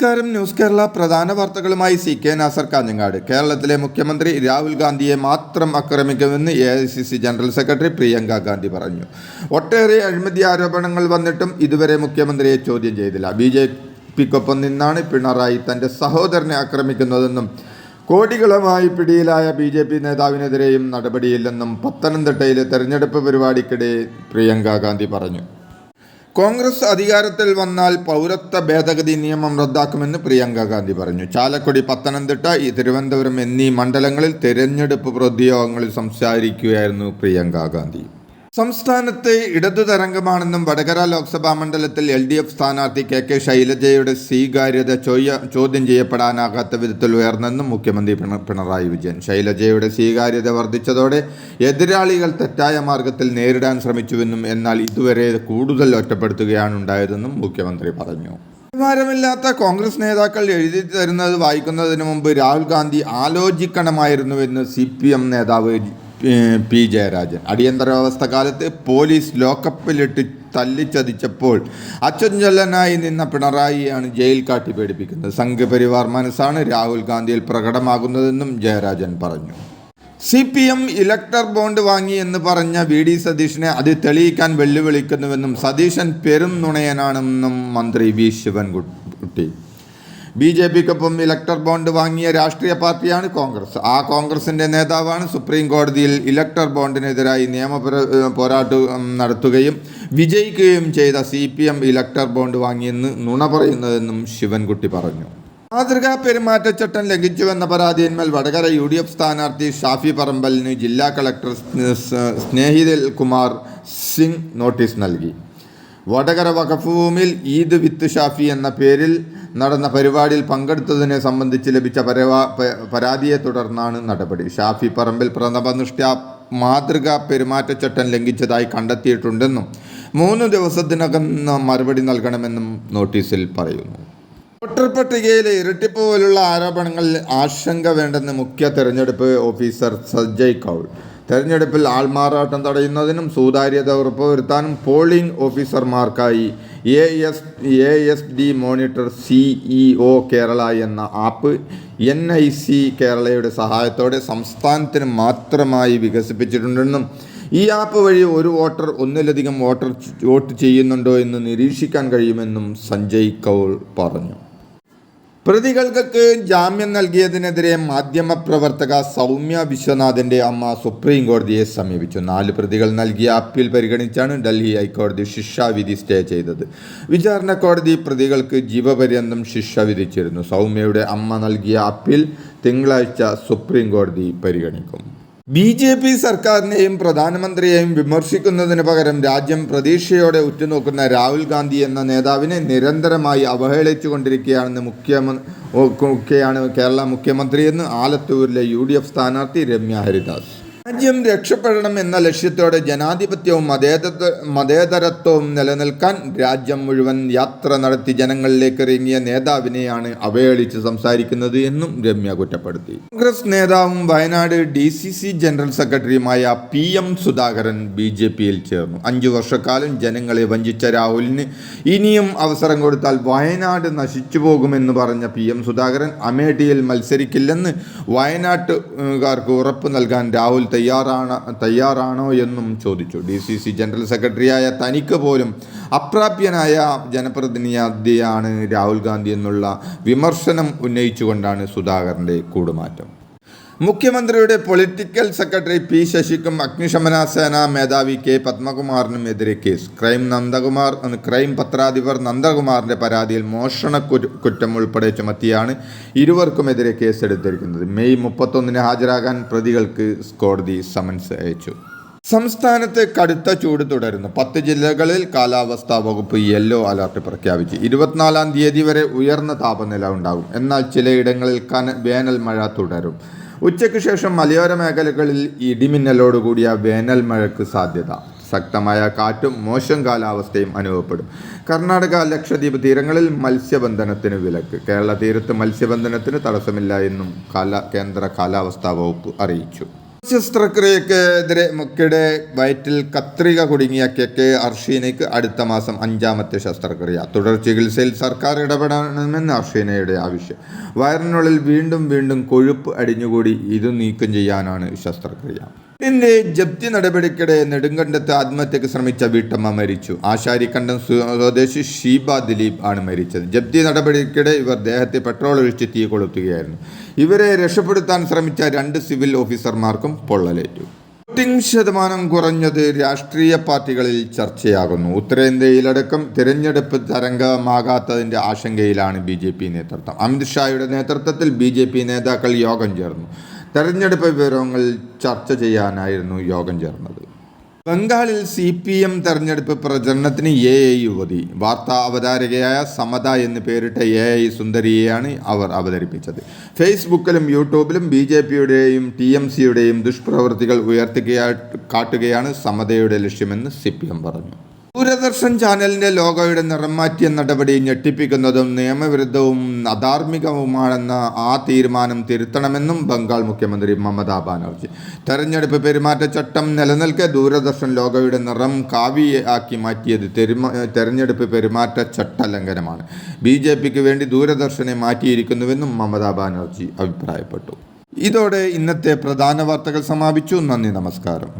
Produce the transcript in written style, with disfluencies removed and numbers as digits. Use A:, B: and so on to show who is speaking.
A: നമസ്കാരം. ന്യൂസ് കേരള പ്രധാന വാർത്തകളുമായി CK നാസർ കാഞ്ഞങ്ങാട്. കേരളത്തിലെ മുഖ്യമന്ത്രി രാഹുൽ ഗാന്ധിയെ മാത്രം ആക്രമിക്കുമെന്ന് AICC general secretary Priyanka Gandhi പറഞ്ഞു. ഒട്ടേറെ അഴിമതി ആരോപണങ്ങൾ വന്നിട്ടും ഇതുവരെ മുഖ്യമന്ത്രിയെ ചോദ്യം ചെയ്തില്ല. BJPക്കൊപ്പം നിന്നാണ് പിണറായി തൻ്റെ സഹോദരനെ ആക്രമിക്കുന്നതെന്നും കോടികളുമായി പിടിയിലായ BJP നേതാവിനെതിരെയും നടപടിയില്ലെന്നും പത്തനംതിട്ടയിലെ തെരഞ്ഞെടുപ്പ് പരിപാടിക്കിടെ പ്രിയങ്ക ഗാന്ധി പറഞ്ഞു. കോൺഗ്രസ് അധികാരത്തിൽ വന്നാൽ പൗരത്വ ഭേദഗതി നിയമം റദ്ദാക്കുമെന്ന് പ്രിയങ്ക ഗാന്ധി പറഞ്ഞു. ചാലക്കുടി, പത്തനംതിട്ട, തിരുവനന്തപുരം എന്നീ മണ്ഡലങ്ങളിൽ തെരഞ്ഞെടുപ്പ് പൊതുയോഗങ്ങളിൽ സംസാരിക്കുകയായിരുന്നു പ്രിയങ്ക ഗാന്ധി. സംസ്ഥാനത്തെ ഇടതു തരംഗമാണെന്നും വടകര ലോക്സഭാ മണ്ഡലത്തിൽ LDF സ്ഥാനാർത്ഥി KK ശൈലജയുടെ സ്വീകാര്യത ചോദ്യം ചെയ്യപ്പെടാനാകാത്ത വിധത്തിൽ ഉയർന്നെന്നും മുഖ്യമന്ത്രി പിണറായി വിജയൻ. ശൈലജയുടെ സ്വീകാര്യത വർദ്ധിച്ചതോടെ എതിരാളികൾ തെറ്റായ മാർഗത്തിൽ നേരിടാൻ ശ്രമിച്ചുവെന്നും എന്നാൽ ഇതുവരെ കൂടുതൽ ഒറ്റപ്പെടുത്തുകയാണ് ഉണ്ടായതെന്നും മുഖ്യമന്ത്രി പറഞ്ഞു. നിലവാരമില്ലാത്ത കോൺഗ്രസ് നേതാക്കൾ എഴുതി തരുന്നത് വായിക്കുന്നതിന് മുമ്പ് രാഹുൽ ഗാന്ധി ആലോചിക്കണമായിരുന്നുവെന്ന് CPM നേതാവ് P. ജയരാജൻ. അടിയന്തരാവസ്ഥ കാലത്ത് പോലീസ് ലോക്കപ്പിലിട്ട് തല്ലിച്ചതിച്ചപ്പോൾ അച്ചഞ്ചലനായി നിന്ന പിണറായിയാണ് ജയിൽ കാട്ടി പേടിപ്പിക്കുന്നത്. സംഘപരിവാർ മനസ്സാണ് രാഹുൽ ഗാന്ധിയിൽ പ്രകടമാകുന്നതെന്നും ജയരാജൻ പറഞ്ഞു. CPM ഇലക്ടർ ബോണ്ട് വാങ്ങി എന്ന് പറഞ്ഞ VD സതീശനെ അത് തെളിയിക്കാൻ വെല്ലുവിളിക്കുന്നുവെന്നും സതീശൻ പെരും നുണയനാണെന്നും മന്ത്രി V. ശിവൻകുട്ടി. BJPക്കൊപ്പം ഇലക്ടർ ബോണ്ട് വാങ്ങിയ രാഷ്ട്രീയ പാർട്ടിയാണ് കോൺഗ്രസ്. ആ കോൺഗ്രസിൻ്റെ നേതാവാണ് സുപ്രീം കോടതിയിൽ ഇലക്ടർ ബോണ്ടിനെതിരായി പോരാട്ടം നടത്തുകയും വിജയിക്കുകയും ചെയ്ത CPM ഇലക്ടർ ബോണ്ട് വാങ്ങിയെന്ന് നുണ പറയുന്നതെന്നും ശിവൻകുട്ടി പറഞ്ഞു. മാതൃകാ പെരുമാറ്റച്ചട്ടം ലംഘിച്ചുവെന്ന പരാതിയിന്മേൽ വടകര UDF സ്ഥാനാർത്ഥി ഷാഫി പറമ്പലിന് ജില്ലാ കളക്ടർ സ്നേഹിൽ കുമാർ സിംഗ് നോട്ടീസ് നൽകി. വടകര വഖഫ് ഭൂമിയിൽ ഈദ് വിത്ത് ഷാഫി എന്ന പേരിൽ നടന്ന പരിപാടിയിൽ പങ്കെടുത്തതിനെ സംബന്ധിച്ച് ലഭിച്ച പരാതിയെ തുടർന്നാണ് നടപടി. ഷാഫി പറമ്പിൽ പ്രഥമദൃഷ്ട്യാ മാതൃകാ പെരുമാറ്റച്ചട്ടം ലംഘിച്ചതായി കണ്ടെത്തിയിട്ടുണ്ടെന്നും 3 ദിവസത്തിനകം മറുപടി നൽകണമെന്നും നോട്ടീസിൽ പറയുന്നു. വോട്ടർ പട്ടികയിലെ ഇരട്ടിപ്പ് പോലുള്ള ആരോപണങ്ങളിൽ ആശങ്ക വേണ്ടെന്ന് മുഖ്യ തെരഞ്ഞെടുപ്പ് ഓഫീസർ സഞ്ജയ് കൗൾ. തെരഞ്ഞെടുപ്പിൽ ആൾമാറാട്ടം തടയുന്നതിനും സുതാര്യത ഉറപ്പുവരുത്താനും പോളിംഗ് ഓഫീസർമാർക്കായി ASD മോണിറ്റർ CEO കേരള എന്ന ആപ്പ് NIC കേരളയുടെ സഹായത്തോടെ സംസ്ഥാനത്തിന് മാത്രമായി വികസിപ്പിച്ചിട്ടുണ്ടെന്നും ഈ ആപ്പ് വഴി ഒരു വോട്ടർ ഒന്നിലധികം വോട്ട് ചെയ്യുന്നുണ്ടോ എന്ന് നിരീക്ഷിക്കാൻ കഴിയുമെന്നും സഞ്ജയ് കൗൾ പറഞ്ഞു. പ്രതികൾക്ക് ജാമ്യം നൽകിയതിനെതിരെ മാധ്യമപ്രവർത്തക സൗമ്യ വിശ്വനാഥിൻ്റെ അമ്മ സുപ്രീം കോടതിയെ സമീപിച്ചു. 4 പ്രതികൾ നൽകിയ അപ്പീൽ പരിഗണിച്ചാണ് ഡൽഹി ഹൈക്കോടതി ശിക്ഷാവിധി സ്റ്റേ ചെയ്തത്. വിചാരണ കോടതി പ്രതികൾക്ക് ജീവപര്യന്തം ശിക്ഷ വിധിച്ചിരുന്നു. സൗമ്യയുടെ അമ്മ നൽകിയ അപ്പീൽ തിങ്കളാഴ്ച സുപ്രീം കോടതി പരിഗണിക്കും. BJP സർക്കാരിനെയും പ്രധാനമന്ത്രിയെയും വിമർശിക്കുന്നതിന് പകരം രാജ്യം പ്രതീക്ഷയോടെ ഉറ്റുനോക്കുന്ന രാഹുൽ ഗാന്ധി എന്ന നേതാവിനെ നിരന്തരമായി അവഹേളിച്ചുകൊണ്ടിരിക്കുകയാണ് കേരള മുഖ്യമന്ത്രിയെന്ന് ആലത്തൂരിലെ UDF സ്ഥാനാർത്ഥി രമ്യ ഹരിദാസ്. രാജ്യം രക്ഷപ്പെടണം എന്ന ലക്ഷ്യത്തോടെ ജനാധിപത്യവും മതേതരത്വവും നിലനിൽക്കാൻ രാജ്യം മുഴുവൻ യാത്ര നടത്തി ജനങ്ങളിലേക്ക് ഇറങ്ങിയ നേതാവിനെയാണ് അവഹേളിച്ച് സംസാരിക്കുന്നത് എന്നും രമ്യ കുറ്റപ്പെടുത്തി. കോൺഗ്രസ് നേതാവും വയനാട് DCC ജനറൽ സെക്രട്ടറിയുമായ PM സുധാകരൻ BJPയിൽ ചേർന്നു. 5 വർഷക്കാലം ജനങ്ങളെ വഞ്ചിച്ച രാഹുലിന് ഇനിയും അവസരം കൊടുത്താൽ വയനാട് നശിച്ചു പോകുമെന്ന് പറഞ്ഞ PM സുധാകരൻ അമേഠിയിൽ മത്സരിക്കില്ലെന്ന് വയനാട്ടുകാർക്ക് ഉറപ്പ് നൽകാൻ രാഹുൽ തയ്യാറാണോ എന്നും ചോദിച്ചു. DCC ജനറൽ സെക്രട്ടറിയായ തനിക്ക് പോലും അപ്രാപ്യനായ ജനപ്രതിനിധിയാണ് രാഹുൽ ഗാന്ധി എന്നുള്ള വിമർശനം ഉന്നയിച്ചുകൊണ്ടാണ് സുധാകരൻ്റെ കൂടുമാറ്റം. മുഖ്യമന്ത്രിയുടെ പൊളിറ്റിക്കൽ സെക്രട്ടറി P. ശശിക്കും അഗ്നിശമന സേനാ മേധാവി K. പത്മകുമാറിനും എതിരെ കേസ്. ക്രൈം പത്രാധിപർ നന്ദകുമാറിൻ്റെ പരാതിയിൽ മോഷണ കുറ്റം ഉൾപ്പെടെ ചുമത്തിയാണ് ഇരുവർക്കുമെതിരെ കേസെടുത്തിരിക്കുന്നത്. മെയ് 31 ഹാജരാകാൻ പ്രതികൾക്ക് കോടതി സമൻസ് അയച്ചു. സംസ്ഥാനത്ത് കടുത്ത ചൂട് തുടരുന്നു. 10 ജില്ലകളിൽ കാലാവസ്ഥാ വകുപ്പ് യെല്ലോ അലർട്ട് പ്രഖ്യാപിച്ചു. 24-ാം തീയതി വരെ ഉയർന്ന താപനില ഉണ്ടാകും. എന്നാൽ ചിലയിടങ്ങളിൽ വേനൽ മഴ തുടരും. ഉച്ചയ്ക്ക് ശേഷം മലയോര മേഖലകളിൽ ഇടിമിന്നലോടുകൂടിയ വേനൽ മഴയ്ക്ക് സാധ്യത. ശക്തമായ കാറ്റും മോശം കാലാവസ്ഥയും അനുഭവപ്പെടും. കർണാടക, ലക്ഷദ്വീപ് തീരങ്ങളിൽ മത്സ്യബന്ധനത്തിന് വിലക്ക്. കേരള തീരത്ത് മത്സ്യബന്ധനത്തിന് തടസ്സമില്ല എന്നും കേന്ദ്ര കാലാവസ്ഥാ വകുപ്പ് അറിയിച്ചു. ശസ്ത്രക്രിയക്കെതിരെ വയറ്റിൽ കത്രിക കുടുങ്ങിയ കെ അർഷീനയ്ക്ക് അടുത്ത മാസം 5ാമത്തെ ശസ്ത്രക്രിയ. തുടർ ചികിത്സയിൽ സർക്കാർ ഇടപെടണമെന്ന് അർഷീനയുടെ ആവശ്യം. വയറിനുള്ളിൽ വീണ്ടും വീണ്ടും കൊഴുപ്പ് അടിഞ്ഞുകൂടി ഇത് നീക്കം ചെയ്യാനാണ് ശസ്ത്രക്രിയ. ഇതിന്റെ ജപ്തി നടപടിക്കിടെ നെടുങ്കണ്ടത്ത് ആത്മഹത്യക്ക് ശ്രമിച്ച വീട്ടമ്മ മരിച്ചു. ആശാരിക്കണ്ടം സ്വദേശി ഷീബ ദിലീപ് ആണ് മരിച്ചത്. ജപ്തി നടപടിക്കിടെ ഇവർ ദേഹത്തെ പെട്രോൾ ഒഴിച്ച് തീ കൊളുത്തുകയായിരുന്നു. ഇവരെ രക്ഷപ്പെടുത്താൻ ശ്രമിച്ച 2 സിവിൽ ഓഫീസർമാർക്കും പൊള്ളലേറ്റു. വോട്ടിംഗ് ശതമാനം കുറഞ്ഞത് രാഷ്ട്രീയ പാർട്ടികളിൽ ചർച്ചയാകുന്നു. ഉത്തരേന്ത്യയിലടക്കം തിരഞ്ഞെടുപ്പ് തരംഗമാകാത്തതിന്റെ ആശങ്കയിലാണ് BJP നേതൃത്വം. അമിത്ഷായുടെ നേതൃത്വത്തിൽ BJP നേതാക്കൾ യോഗം ചേർന്നു. തെരഞ്ഞെടുപ്പ് വിവരങ്ങൾ ചർച്ച ചെയ്യാനായിരുന്നു യോഗം ചേർന്നത്. ബംഗാളിൽ CPM തെരഞ്ഞെടുപ്പ് പ്രചരണത്തിന് AI യുവതി. വാർത്താ അവതാരകയായ സമത എന്ന് പേരിട്ട AI സുന്ദരിയെയാണ് അവർ അവതരിപ്പിച്ചത്. ഫേസ്ബുക്കിലും യൂട്യൂബിലും BJPയുടെയും TMCയുടെയും ദുഷ്പ്രവൃത്തികൾ കാട്ടുകയാണ് സമതയുടെ ലക്ഷ്യമെന്ന് CPM പറഞ്ഞു. ദൂരദർശൻ ചാനലിന്റെ ലോഗോയുടെ നിറം മാറ്റിയ നടപടി ഞെട്ടിപ്പിക്കുന്നതും നിയമവിരുദ്ധവും അധാർമികവുമാണെന്ന ആ തീരുമാനം തിരുത്തണമെന്നും ബംഗാൾ മുഖ്യമന്ത്രി മമതാ ബാനർജി. തെരഞ്ഞെടുപ്പ് പെരുമാറ്റച്ചട്ടം നിലനിൽക്കെ ദൂരദർശൻ ലോഗോയുടെ നിറം കാവി ആക്കി മാറ്റിയത് തെരഞ്ഞെടുപ്പ് പെരുമാറ്റച്ചട്ട ലംഘനമാണ്. BJPക്ക് വേണ്ടി ദൂരദർശനെ മാറ്റിയിരിക്കുന്നുവെന്നും മമതാ ബാനർജി അഭിപ്രായപ്പെട്ടു. ഇതോടെ ഇന്നത്തെ പ്രധാന വാർത്തകൾ സമാപിച്ചു. നന്ദി, നമസ്കാരം.